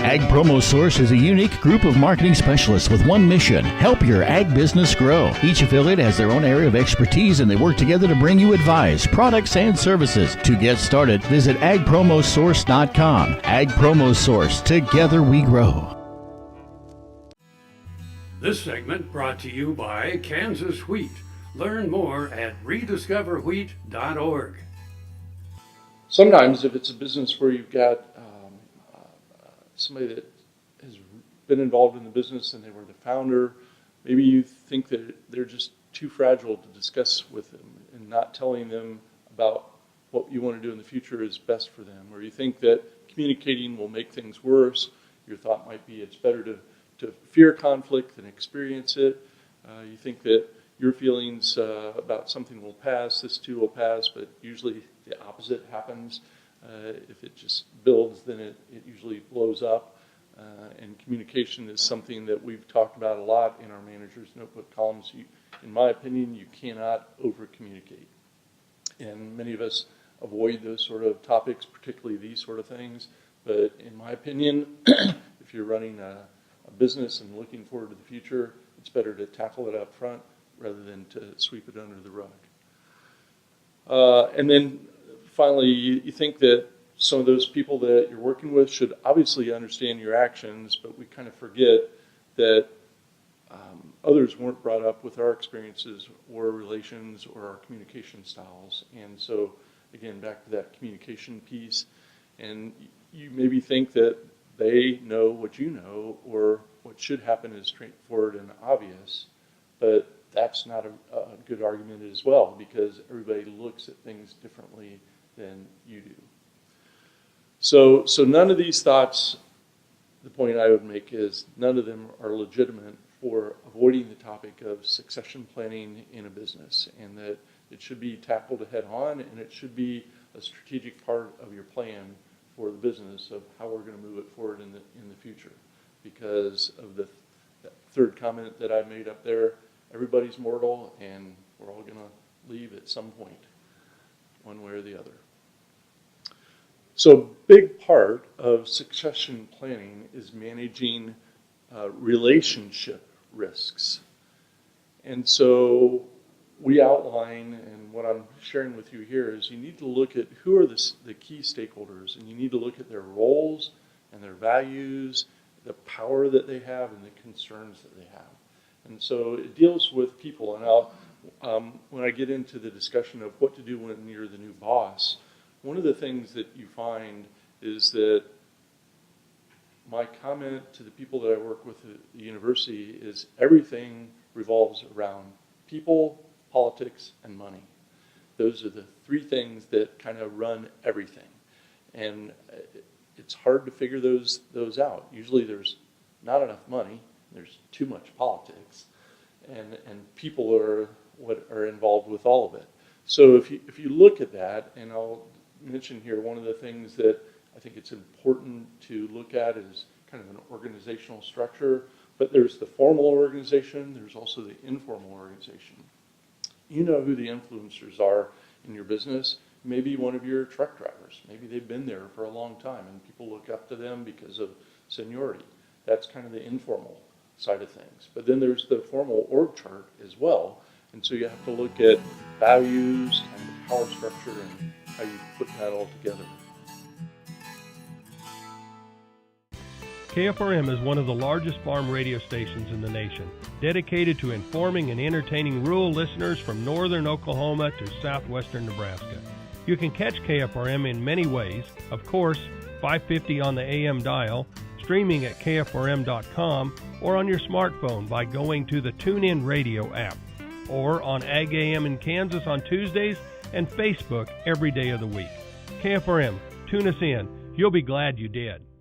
Ag Promo Source is a unique group of marketing specialists with one mission: help your ag business grow. Each affiliate has their own area of expertise, and they work together to bring you advice, products, and services. To get started, visit agpromosource.com. Ag Promo Source. Together we grow. This segment brought to you by Kansas Wheat. Learn more at rediscoverwheat.org. Sometimes if it's a business where you've got somebody that has been involved in the business and they were the founder, maybe you think that they're just too fragile to discuss with them, and not telling them about what you want to do in the future is best for them. Or you think that communicating will make things worse. Your thought might be it's better to fear conflict than experience it. You think that your feelings about something will pass, this too will pass, but usually the opposite happens. If it just builds, then it usually blows up. And communication is something that we've talked about a lot in our manager's notebook columns. In my opinion, you cannot over-communicate. And many of us avoid those sort of topics, particularly these sort of things. But in my opinion, if you're running a business and looking forward to the future, it's better to tackle it up front rather than to sweep it under the rug. And then finally, you think that some of those people that you're working with should obviously understand your actions, but we kind of forget that others weren't brought up with our experiences or relations or our communication styles. And so, again, back to that communication piece. And you maybe think that they know what you know, or what should happen is straightforward and obvious, but that's not a good argument as well, because everybody looks at things differently than you do. So none of these thoughts, the point I would make is none of them are legitimate for avoiding the topic of succession planning in a business, and that it should be tackled head on, and it should be a strategic part of your plan for the business of how we're going to move it forward in the future. Because of that third comment that I made up there, everybody's mortal, and we're all going to leave at some point, one way or the other. So a big part of succession planning is managing relationship risks. And so we outline, and what I'm sharing with you here is you need to look at who are the key stakeholders, and you need to look at their roles and their values, the power that they have, and the concerns that they have. And so it deals with people. And when I get into the discussion of what to do when you're the new boss, one of the things that you find is that my comment to the people that I work with at the university is everything revolves around people, politics, and money. Those are the three things that kind of run everything. And it's hard to figure those out. Usually there's not enough money, there's too much politics, and people are what are involved with all of it. So if you look at that, and I'll mention here one of the things that I think it's important to look at is kind of an organizational structure, but there's the formal organization, there's also the informal organization. You know who the influencers are in your business. Maybe one of your truck drivers. Maybe they've been there for a long time and people look up to them because of seniority. That's kind of the informal side of things. But then there's the formal org chart as well. And so you have to look at values and the power structure and how you put that all together. KFRM is one of the largest farm radio stations in the nation, dedicated to informing and entertaining rural listeners from northern Oklahoma to southwestern Nebraska. You can catch KFRM in many ways. Of course, 550 on the AM dial, streaming at kfrm.com, or on your smartphone by going to the TuneIn Radio app, or on Ag AM in Kansas on Tuesdays and Facebook every day of the week. KFRM, tune us in. You'll be glad you did.